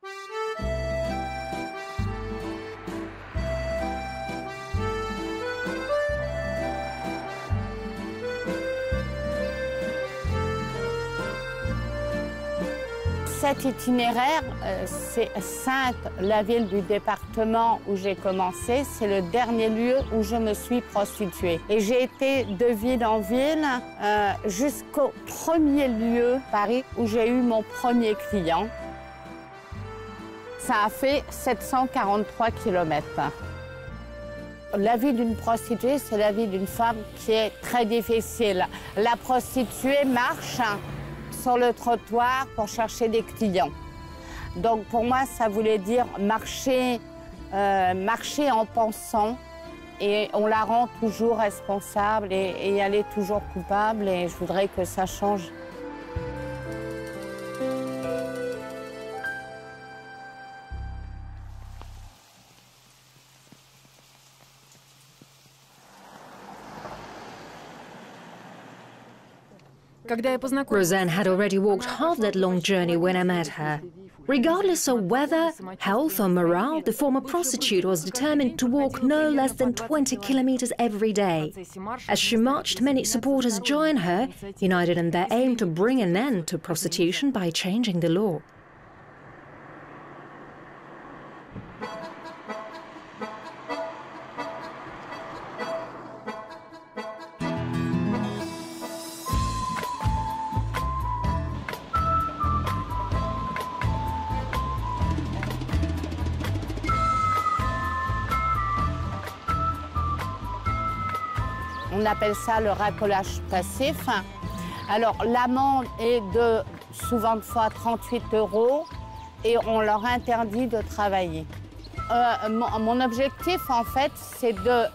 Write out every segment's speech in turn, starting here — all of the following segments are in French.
Cet itinéraire, c'est Saintes, la ville du département où j'ai commencé. C'est le dernier lieu où je me suis prostituée. Et j'ai été de ville en ville jusqu'au premier lieu, Paris, où j'ai eu mon premier client. Ça a fait 743 km. La vie d'une prostituée, c'est la vie d'une femme qui est très difficile. La prostituée marche sur le trottoir pour chercher des clients. Donc pour moi, ça voulait dire marcher en pensant, et on la rend toujours responsable et elle est toujours coupable, et je voudrais que ça change. Roseanne had already walked half that long journey when I met her. Regardless of weather, health or morale, the former prostitute was determined to walk no less than 20 kilometers every day. As she marched, many supporters joined her, united in their aim to bring an end to prostitution by changing the law. On appelle ça le racolage passif. Alors l'amende est de souvent de fois 38 € et on leur interdit de travailler. Mon objectif en fait, c'est de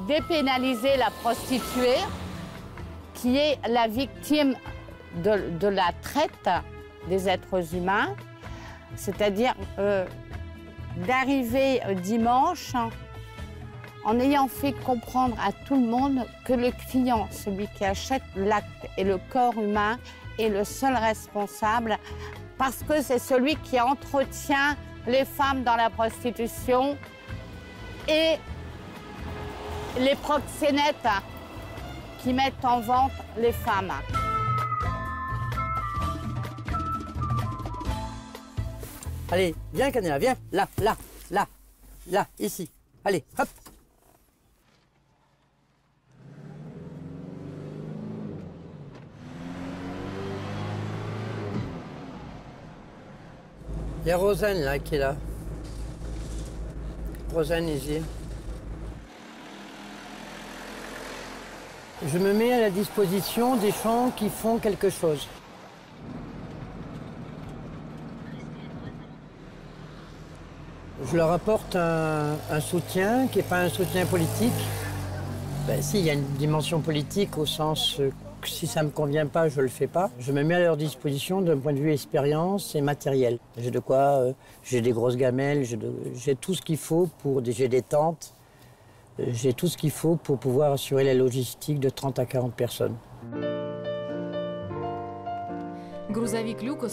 dépénaliser la prostituée qui est la victime de la traite des êtres humains, c'est-à-dire d'arriver dimanche en ayant fait comprendre à tout le monde que le client, celui qui achète l'acte et le corps humain, est le seul responsable, parce que c'est celui qui entretient les femmes dans la prostitution et les proxénètes qui mettent en vente les femmes. Allez, viens Canela, viens, là, ici. Allez, hop. Il y a Roseanne là qui est là. Roseanne ici. Je me mets à la disposition des gens qui font quelque chose. Je leur apporte un soutien qui n'est pas un soutien politique. Ben, si, il y a une dimension politique au sens que si ça ne me convient pas, je ne le fais pas. Je me mets à leur disposition d'un point de vue expérience et matériel. J'ai de quoi, j'ai des grosses gamelles, j'ai tout ce qu'il faut j'ai des tentes, j'ai tout ce qu'il faut pour pouvoir assurer la logistique de 30 à 40 personnes.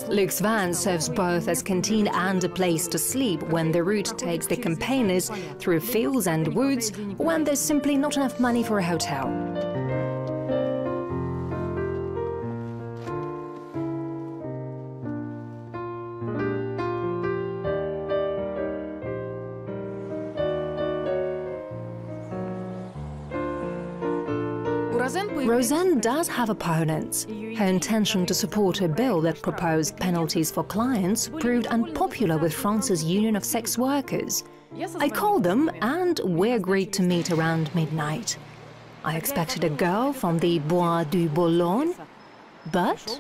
Luke's van serves both as canteen and a place to sleep when the route takes the campaigners through fields and woods, or when there's simply not enough money for a hotel. Roseanne does have opponents. Her intention to support a bill that proposed penalties for clients proved unpopular with France's Union of Sex Workers. I called them and we agreed to meet around midnight. I expected a girl from the Bois du Boulogne, but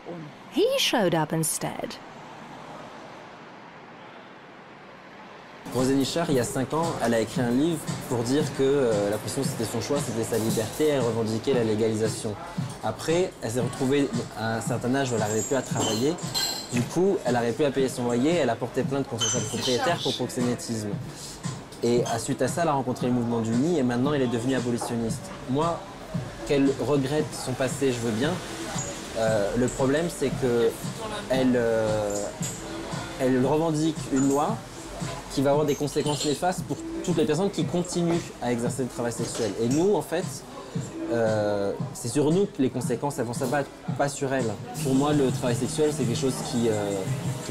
he showed up instead. Roseanne Ishar, il y a 5 ans, elle a écrit un livre pour dire que la prostitution c'était son choix, c'était sa liberté, elle revendiquait la légalisation. Après, elle s'est retrouvée à un certain âge où elle n'arrivait plus à travailler. Du coup, elle n'arrivait plus à payer son loyer, elle a porté plainte contre sa propriétaire pour proxénétisme. Et suite à ça, elle a rencontré le mouvement du nid et maintenant elle est devenue abolitionniste. Moi, qu'elle regrette son passé, je veux bien. Le problème, c'est que elle elle revendique une loi qui va avoir des conséquences néfastes pour toutes les personnes qui continuent à exercer le travail sexuel. Et nous, en fait, c'est sur nous que les conséquences elles vont s'abattre, pas sur elles. Pour moi, le travail sexuel, c'est quelque chose qui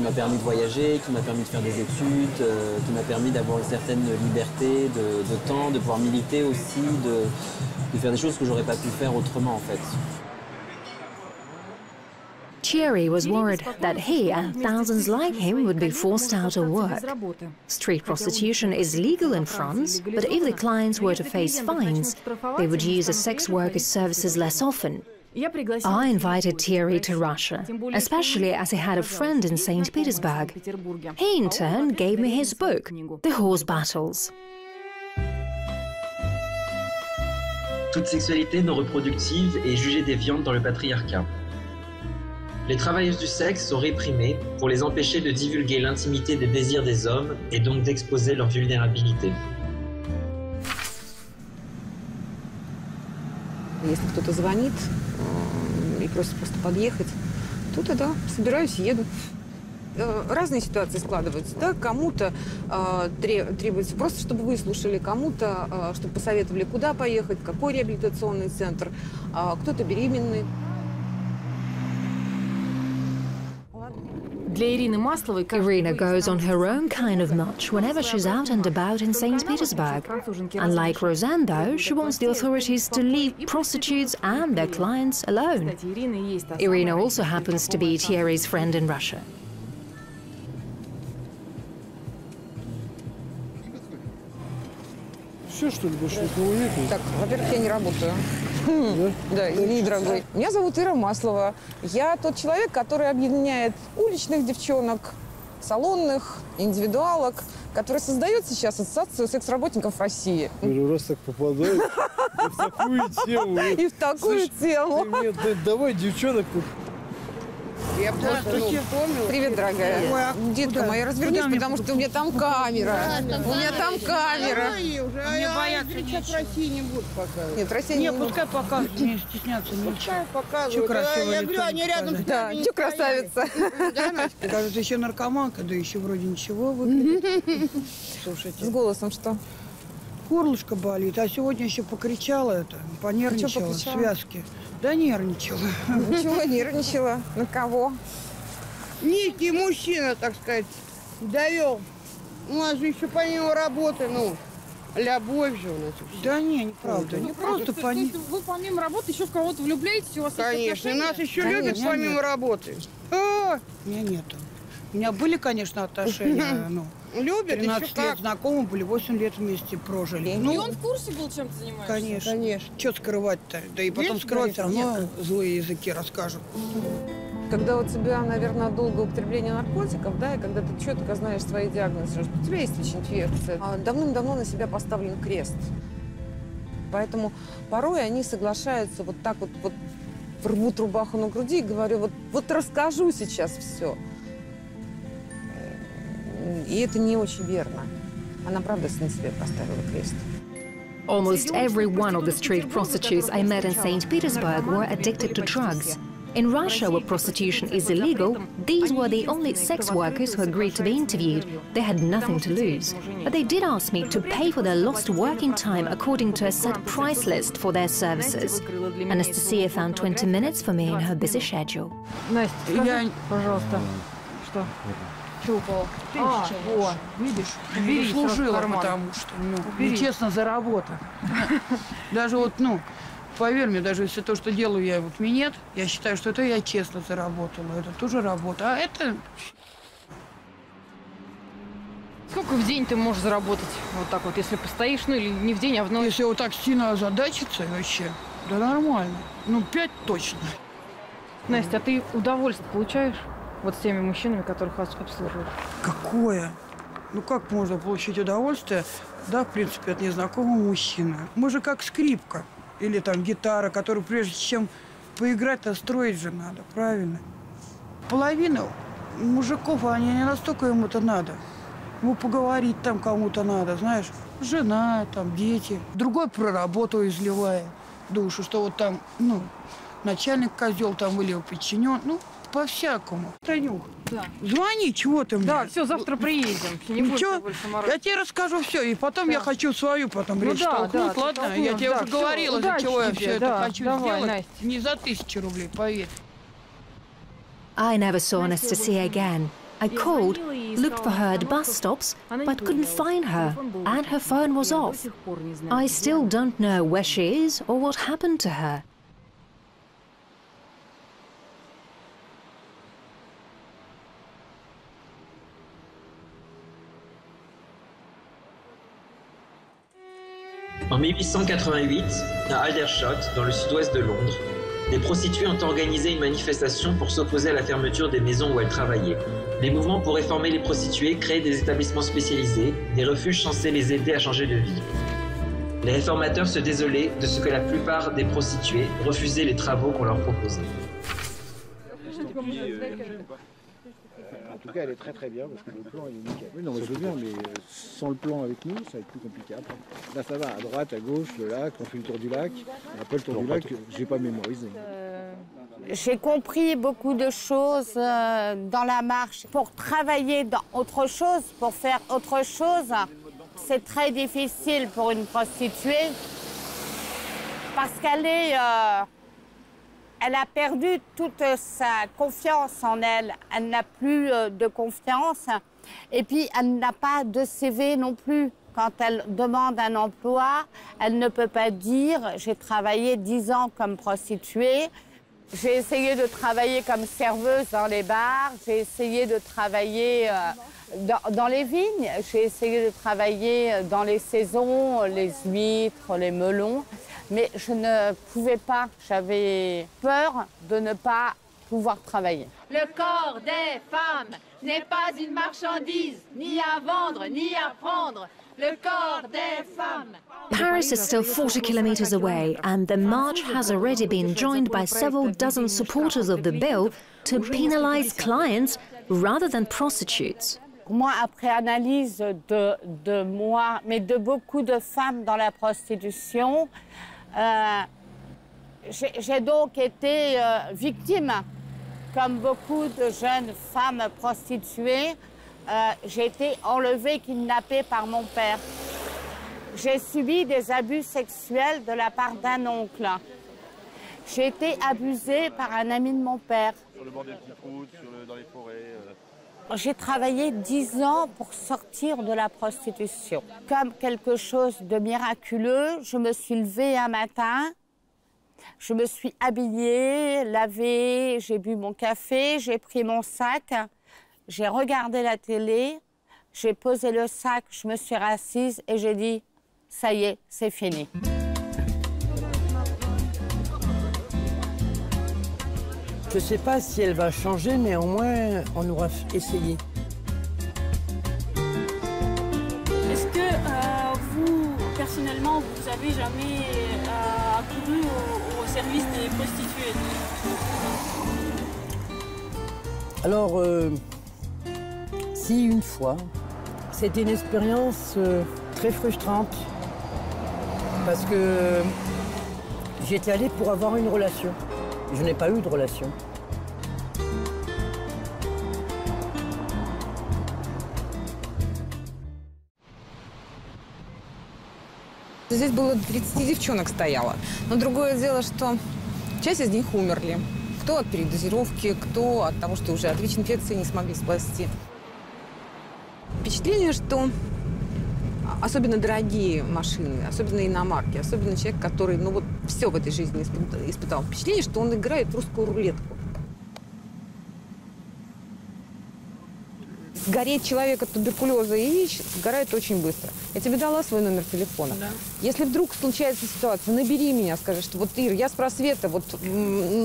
m'a permis de voyager, qui m'a permis de faire des études, qui m'a permis d'avoir une certaine liberté de temps, de pouvoir militer aussi, de faire des choses que j'aurais pas pu faire autrement, en fait. Thierry was worried that he and thousands like him would be forced out of work. Street prostitution is legal in France, but if the clients were to face fines, they would use the sex workers' services less often. I invited Thierry to Russia, especially as he had a friend in St. Petersburg. He, in turn, gave me his book, The Horse Battles. Toute sexualité non reproductive est jugée déviante dans le patriarcat. Les travailleuses du sexe sont réprimées pour les empêcher de divulguer l'intimité des désirs des hommes et donc d'exposer leur vulnérabilité. Если кто-то звонит и просит просто подъехать, то тогда собираюсь и еду. Разные ситуации складываются. Да? Кому-то требуется просто, чтобы выслушали, кому-то, чтобы посоветовали, куда поехать, какой реабилитационный центр, кто-то беременный. Irina goes on her own kind of march whenever she's out and about in St. Petersburg. Unlike Roseanne, though, she wants the authorities to leave prostitutes and their clients alone. Irina also happens to be Thierry's friend in Russia. Так, во-первых, я не работаю. Да, извини, дорогой. Меня зовут Ира Маслова. Я тот человек, который объединяет уличных девчонок, салонных, индивидуалок, который создает сейчас Ассоциацию секс-работников России. Первый раз так попадает в такую тему. И в такую тему. Давай, девчонок. Я просто помню. Привет, дорогая. Детка моя, развернись, потому что у меня там камера. У меня там камера. Мне боятся, сейчас в России не будут показывать. Нет, в России не будут. Пускай показывают, не стесняться. Пускай показывают. Чё красивое Я говорю, они рядом с да, чё красавица. Кажется, еще наркоманка, да еще вроде ничего выглядит. Слушайте. С голосом что? Горлышко болит, а сегодня еще покричала это, понервничала, связки. Да нервничала. Ничего, нервничала. На кого? Некий мужчина, так сказать, довел. У нас же еще помимо работы, любовь же у нас. Да не, неправда. Не просто вы помимо работы еще в кого-то влюбляетесь, у вас конечно, нас еще любят помимо работы. Меня нету. У меня были, конечно, отношения, любят, 13 лет знакомы были, 8 лет вместе прожили. И он в курсе был, чем ты занимаешься? Конечно. Что скрывать-то? Да и потом скрывать все равно злые языки расскажут. Когда у тебя, наверное, долгое употребление наркотиков, да, и когда ты четко знаешь свои диагнозы, что у тебя есть ВИЧ-инфекция, давным-давно на себя поставлен крест. Поэтому порой они соглашаются вот так вот рвут рубаху на груди и говорю, вот расскажу сейчас все. И это не очень верно. Она, правда, на себе поставила крест. Almost every one of the street prostitutes I met in St. Petersburg were addicted to drugs. In Russia, where prostitution is illegal, these were the only sex workers who agreed to be interviewed. They had nothing to lose. But they did ask me to pay for their lost working time according to a set price list for their services. Anastasia found 20 minutes for me in her busy schedule. Настя, скажи, пожалуйста, что? Что упало? Вот, видишь, служила, потому что нечестно заработала. Даже поверь мне, даже если то, что делаю я минет, я считаю, что это я честно заработала. Это тоже работа. А это... Сколько в день ты можешь заработать вот так вот, если постоишь, или не в день, а в ночь? Если вот так сильно озадачиться вообще, да нормально. 5 точно. Настя, а ты удовольствие получаешь? Вот с теми мужчинами, которых вас обслуживают. Какое? Как можно получить удовольствие, да, в принципе, от незнакомого мужчины? Мы же как скрипка или там гитара, которую прежде чем поиграть, настроить же надо, правильно? Половина мужиков, они не настолько им это надо. Поговорить там кому-то надо, знаешь, жена, там, дети. Другой про работу изливая душу, что вот там, начальник козел там или подчинен, по-всякому. Танюх, Да. звони, чего ты мне? Да, все, завтра приедем. Не будет Ничего, больше я морозить. тебе расскажу все, и потом я хочу свою потом Ну речь да, толкнуть, да, ладно? ты Я толкнешь, тебе да, уже всё, говорила, за удачи чего я тебе, все это да, хочу давай, сделать. Настя. Не за 1000 рублей, поверь. I never saw Anastasia again. I called, looked for her at bus stops, but couldn't find her, and her phone was off. I still don't know where she is or what happened to her. En 1888, à Aldershot, dans le sud-ouest de Londres, des prostituées ont organisé une manifestation pour s'opposer à la fermeture des maisons où elles travaillaient. Les mouvements pour réformer les prostituées créaient des établissements spécialisés, des refuges censés les aider à changer de vie. Les réformateurs se désolaient de ce que la plupart des prostituées refusaient les travaux qu'on leur proposait. En tout cas, elle est très très bien parce que le plan il est nickel. Oui, non, mais je veux bien, mais sans le plan avec nous, ça va être plus compliqué après. Là, ça va, à droite, à gauche, le lac, on fait le tour du lac. Et après, le tour du lac, j'ai pas mémorisé. J'ai compris beaucoup de choses dans la marche. Pour travailler dans autre chose, pour faire autre chose, c'est très difficile pour une prostituée parce qu'elle est... elle a perdu toute sa confiance en elle. Elle n'a plus de confiance. Et puis, elle n'a pas de CV non plus. Quand elle demande un emploi, elle ne peut pas dire « j'ai travaillé 10 ans comme prostituée ». J'ai essayé de travailler comme serveuse dans les bars. J'ai essayé de travailler dans les vignes. J'ai essayé de travailler dans les saisons, les huîtres, les melons. Mais je ne pouvais pas, j'avais peur de ne pas pouvoir travailler. Le corps des femmes n'est pas une marchandise, ni à vendre, ni à prendre. Le corps des femmes. Paris is still 40 kilometers away, and the march has already been joined by several dozen supporters of the bill to penalize clients rather than prostitutes. Moi, après analyse de moi, mais de beaucoup de femmes dans la prostitution, j'ai donc été victime, comme beaucoup de jeunes femmes prostituées. J'ai été enlevée, kidnappée par mon père. J'ai subi des abus sexuels de la part d'un oncle. J'ai été abusée par un ami de mon père. Sur le bord des petites routes, dans les forêts. J'ai travaillé 10 ans pour sortir de la prostitution. Comme quelque chose de miraculeux, je me suis levée un matin, je me suis habillée, lavée, j'ai bu mon café, j'ai pris mon sac, j'ai regardé la télé, j'ai posé le sac, je me suis rassise et j'ai dit « ça y est, c'est fini ». Je ne sais pas si elle va changer, mais au moins, on aura essayé. Est-ce que vous, personnellement, vous avez jamais accouru au service des prostituées? Alors, si, une fois. C'était une expérience très frustrante. Parce que j'étais allée pour avoir une relation. Je n'ai pas eu de relation. Здесь было 30 девчонок стояло. Но другое дело, что часть из них умерли. Кто от передозировки, кто от того, что уже от ВИЧ-инфекции не смогли спасти. Впечатление, что особенно дорогие машины, особенно иномарки, особенно человек, который, ну вот, все в этой жизни испытал. Впечатление, что он играет в русскую рулетку. Сгореть человек от туберкулеза и ВИЧ сгорает очень быстро. Я тебе дала свой номер телефона. Да. Если вдруг случается ситуация, набери меня, скажи, что вот, Ир, я с просвета, вот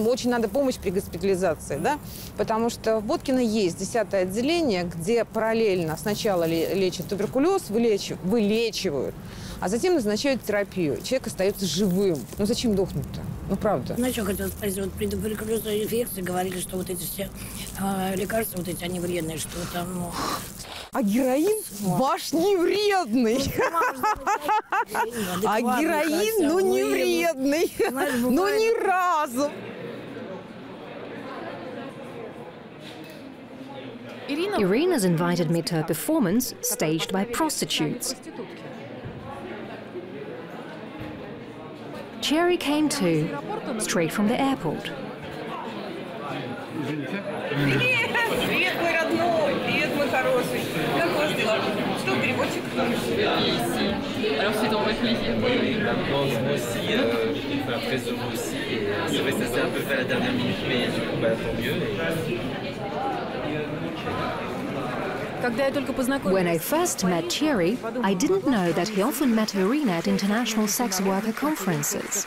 очень надо помощь при госпитализации, да? Потому что в Боткино есть 10-е отделение, где параллельно сначала лечат туберкулез, вылечивают, а затем назначают терапию. Человек остается живым. Ну зачем дохнуть-то? Ну правда. Ну что хотел спросить, вот при туберкулезной инфекции говорили, что вот эти все лекарства, вот эти, они вредные, что там, ну... А героин ваш не вредный. А героин, ну, не вредный. Ну, ни разу. Irina's invited me to a performance staged by prostitutes. Cherry came too, straight from the airport. Привет, мой родной! Привет, мой хороший! Как у вас дела? Что, переводчик? Alors c'est dans votre plaisir. Moi aussi, très heureux aussi. C'est vrai que ça s'est un peu fait à la dernière minute, mais du coup, tant mieux. When I first met Cherry, I didn't know that he often met Irina at international sex worker conferences.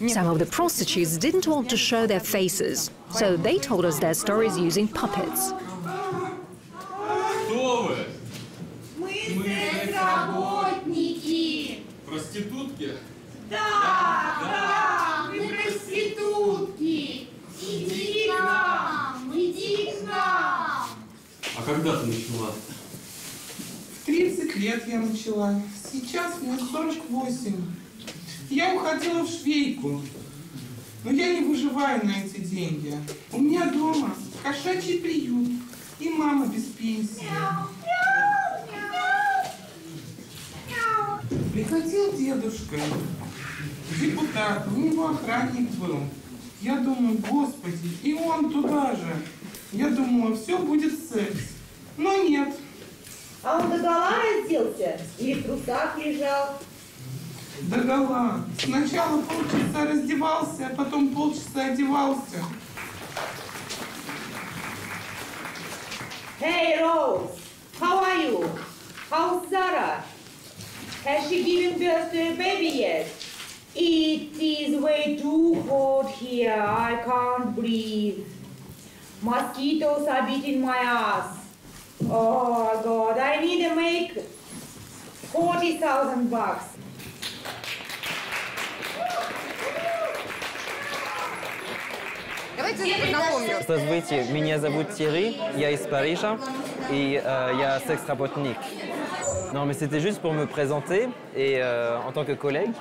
Some of the prostitutes didn't want to show their faces, so they told us their stories using puppets. Кто вы? Мы секс-работники. Проститутки? Да, мы проститутки. Иди к нам, иди к нам. А когда ты начала? В 30 лет я начала. Сейчас мне 48. Я уходила в швейку, но я не выживаю на эти деньги. У меня дома кошачий приют и мама без пенсии. Приходил дедушка, депутат, у него охранник был. Я думаю, господи, и он туда же. Я думала, все будет секс, но нет. А он догола разделся или в трусах лежал? Догола. Сначала полчаса раздевался, а потом полчаса одевался. Hey Rose, how are you? How's Sarah? Has she given birth to a baby yet? It is way too hot here. I can't breathe. Mosquitoes are beating my ass. Oh God, I need to make $40,000. Здравствуйте, меня зовут Thierry, я из Парижа и я секс-работник. Non, mais c'était juste pour me présenter et en tant que collègue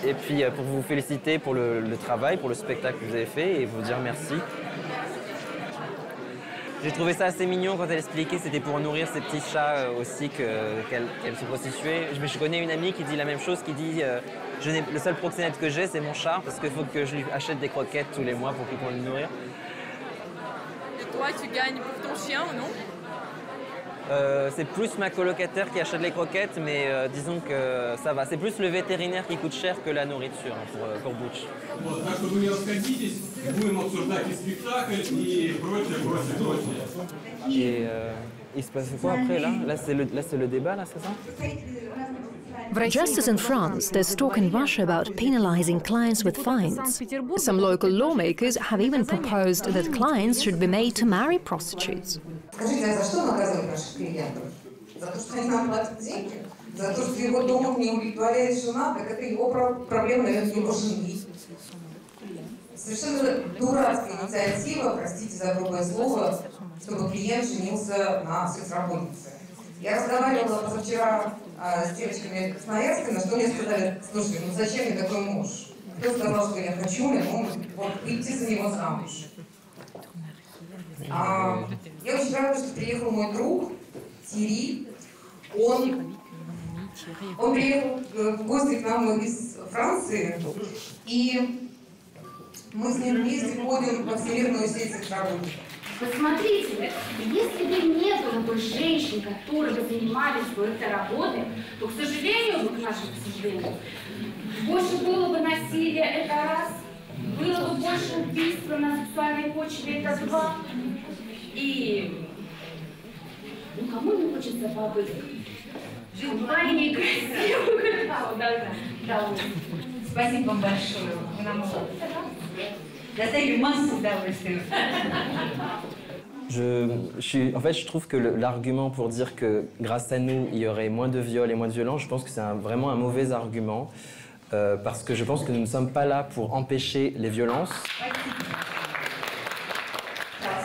et puis pour vous féliciter pour le travail, pour le spectacle que vous avez fait et vous dire merci. J'ai trouvé ça assez mignon quand elle expliquait, c'était pour nourrir ses petits chats aussi qu'elle se prostituait. Je connais une amie qui dit la même chose, qui dit le seul proxénète que j'ai, c'est mon chat, parce qu'il faut que je lui achète des croquettes tous les mois pour le nourrir. Et toi, tu gagnes pour ton chien ou non? C'est plus ma colocataire qui achète les croquettes, mais disons que ça va. C'est plus le vétérinaire qui coûte cher que la nourriture pour Butch. Вот, так что вы не расходитесь, будем обсуждать и спектакль, и прочее. Et il se passe quoi après là? Là c'est le débat, là, c'est ça? Just as in France, there's talk in Russia about penalizing clients with fines. Some local lawmakers have even proposed that clients should be made to marry prostitutes. Скажите, а за что наказывать наших клиентов? За то, что они нам платят деньги? За то, что его домом не удовлетворяет жена? Так это его проблема, наверное, его жены. Совершенно дурацкая инициатива, простите за грубое слово, чтобы клиент женился на секс-работнице. Я разговаривала позавчера с девочками Красноярска, на что мне сказали: слушай, ну зачем мне такой муж? Кто сказал, что я хочу, я могу выйти за него замуж. Я очень рада, что приехал мой друг Тири. Он приехал в гости к нам из Франции, и мы с ним вместе ходим во всемирную сеть секс-работников. Посмотрите, если бы не было бы женщин, которые бы занимались бы этой работой, то, к сожалению, к нашему сожалению, больше было бы насилия, это раз, было бы больше убийств на сексуальной почве, это два. И кому не хочется побыть Желание красивых. Да. Спасибо вам большое. Вы нам доставили массу удовольствия. En fait, je trouve que l'argument pour dire que grâce à nous, il y aurait moins de viols et moins de violences, je pense que c'est vraiment un mauvais argument. Parce que je pense que nous ne sommes pas là pour empêcher les violences.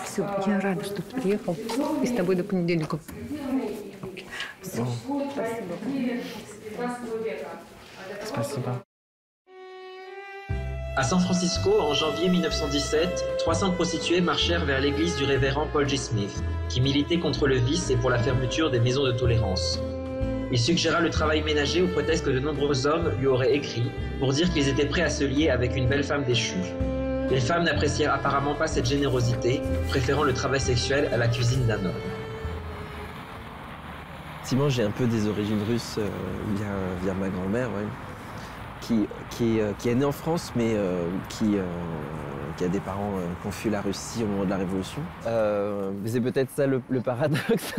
Все, я рада, что ты приехал. И с тобой до понедельника. Спасибо. À San Francisco, en janvier 1917, 300 prostituées marchèrent vers l'église du révérend Paul G. Smith, qui militait contre le vice et pour la fermeture des maisons de tolérance. Il suggéra le travail ménager au prétexte que de nombreux hommes lui auraient écrit pour dire qu'ils étaient prêts à se lier avec une belle femme déchue. Les femmes n'apprécièrent apparemment pas cette générosité, préférant le travail sexuel à la cuisine d'un homme. Effectivement, j'ai un peu des origines russes via ma grand-mère, ouais, qui est née en France, mais qui a des parents qui ont fui la Russie au moment de la Révolution. C'est peut-être ça le paradoxe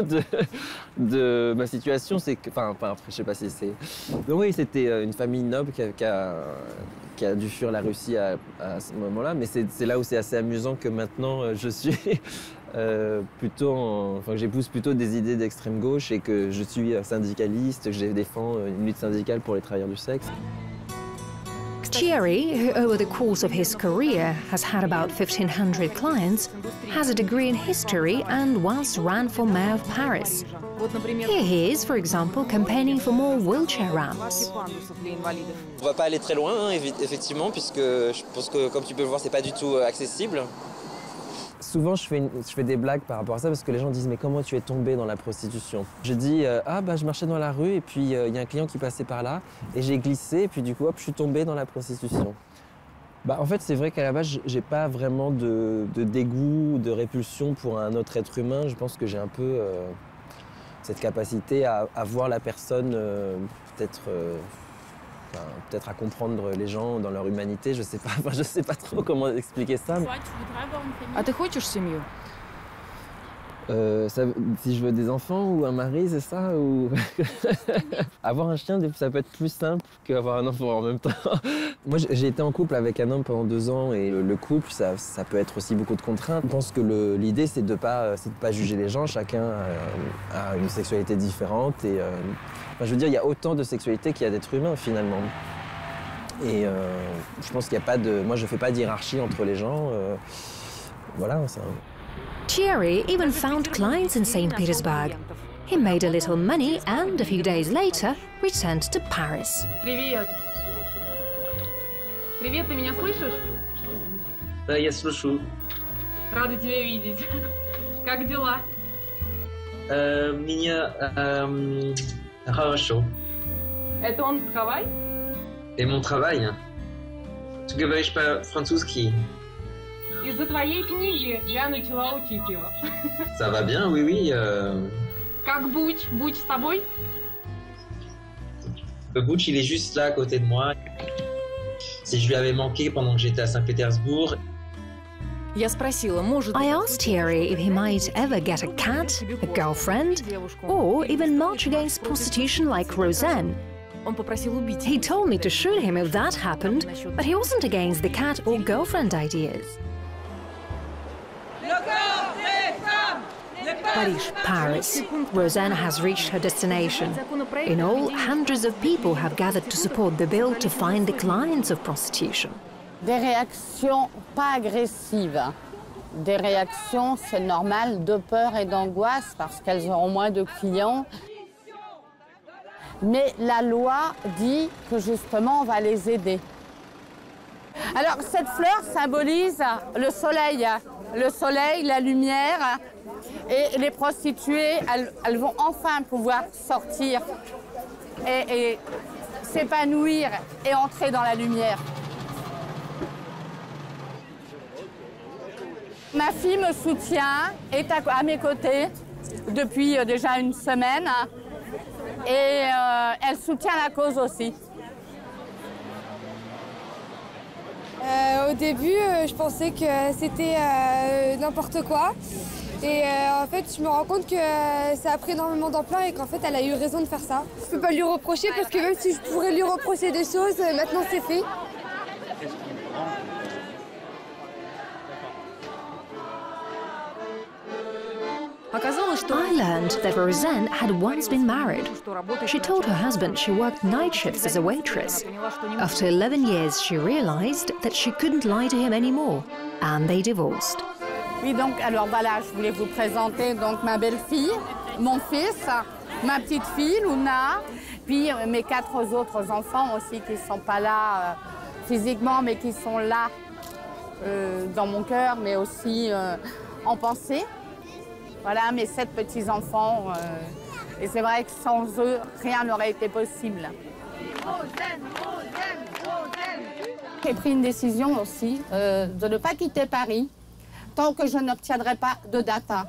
de ma situation, c'est que, enfin après, je sais pas si c'est... Mais oui, c'était une famille noble qui a dû fuir la Russie à ce moment-là, mais c'est là où c'est assez amusant que maintenant je suis que j'épouse plutôt des idées d'extrême gauche et que je suis syndicaliste, que je défends une lutte syndicale pour les travailleurs du sexe. Thierry, who over the course of his career has had about 1,500 clients, has a degree in history and once ran for mayor of Paris. Here he is, for example, campaigning for more wheelchair ramps. On va pas aller très loin, hein, effectivement, puisque je pense que, comme tu peux le voir, c'est pas du tout accessible. Souvent, je fais des blagues par rapport à ça parce que les gens disent « Mais comment tu es tombé dans la prostitution ?» Je dis « Ah, bah, je marchais dans la rue et puis il y a un client qui passait par là et j'ai glissé et puis du coup, hop, je suis tombé dans la prostitution. » Bah, en fait, c'est vrai qu'à la base, j'ai pas vraiment de dégoût ou de répulsion pour un autre être humain. Je pense que j'ai un peu cette capacité à voir la personne peut-être à comprendre les gens dans leur humanité, je sais pas trop comment expliquer ça. А ты хочешь семью? Si je veux des enfants ou un mari, c'est ça ou... Avoir un chien, ça peut être plus simple qu'avoir un enfant en même temps. Moi, j'ai été en couple avec un homme pendant 2 ans et le couple, ça peut être aussi beaucoup de contraintes. Je pense que l'idée, c'est de pas juger les gens. Chacun a une sexualité différente et je veux dire, il y a autant de sexualité qu'il y a d'êtres humains finalement. Et je pense qu'il n'y a pas de... Moi, je fais pas d'hiérarchie entre les gens. Voilà, ça... Thierry even found clients in St. Petersburg. He made a little money and, a few days later, returned to Paris. Привет. Привет, ты меня слышишь? Да, я слышу. Рада тебя видеть. Как дела? Меня хорошо. Это он Хавай? Et mon travail? Tu говоришь по-французски? Из-за твоей книги я начала учить его. Ça va bien, oui, oui. Как Буч? Буч с тобой? Butch, il est juste là à côté de moi. Si je lui avais manqué pendant que j'étais à Saint-Pétersbourg. I asked Thierry if he might ever get a cat, a girlfriend, or even march against prostitution like Roseanne. He told me to shoot him if that happened, but he wasn't against the cat or girlfriend ideas. Paris. Roseanne has reached her destination. In all, hundreds of people have gathered to support the bill to find the clients of prostitution. Des réactions pas agressives. Des réactions, c'est normal, de peur et d'angoisse parce qu'elles auront moins de clients. Mais la loi dit que justement, on va les aider. Alors, cette fleur symbolise le soleil, la lumière. Et les prostituées, elles vont enfin pouvoir sortir et s'épanouir et entrer dans la lumière. Ma fille me soutient, est à mes côtés depuis déjà une semaine et elle soutient la cause aussi. Au début, je pensais que c'était n'importe quoi. Et en fait, je me rends compte que ça a pris énormément d'ampleur et qu'en fait, elle a eu raison de faire ça. Je peux pas lui reprocher parce que même si je pourrais lui reprocher des choses, maintenant c'est fait. I learned that Roseanne had once been married. She told her husband she worked night shifts as a waitress. After 11 years, she realized that she couldn't lie to him anymore, and they divorced. Oui, donc, alors voilà, je voulais vous présenter donc ma belle-fille, mon fils, ma petite fille, Luna, puis mes 4 autres enfants aussi qui ne sont pas là physiquement, mais qui sont là dans mon cœur, mais aussi en pensée. Voilà, mes 7 petits-enfants. Et c'est vrai que sans eux, rien n'aurait été possible. J'ai pris une décision aussi de ne pas quitter Paris tant que je n'obtiendrai pas de data.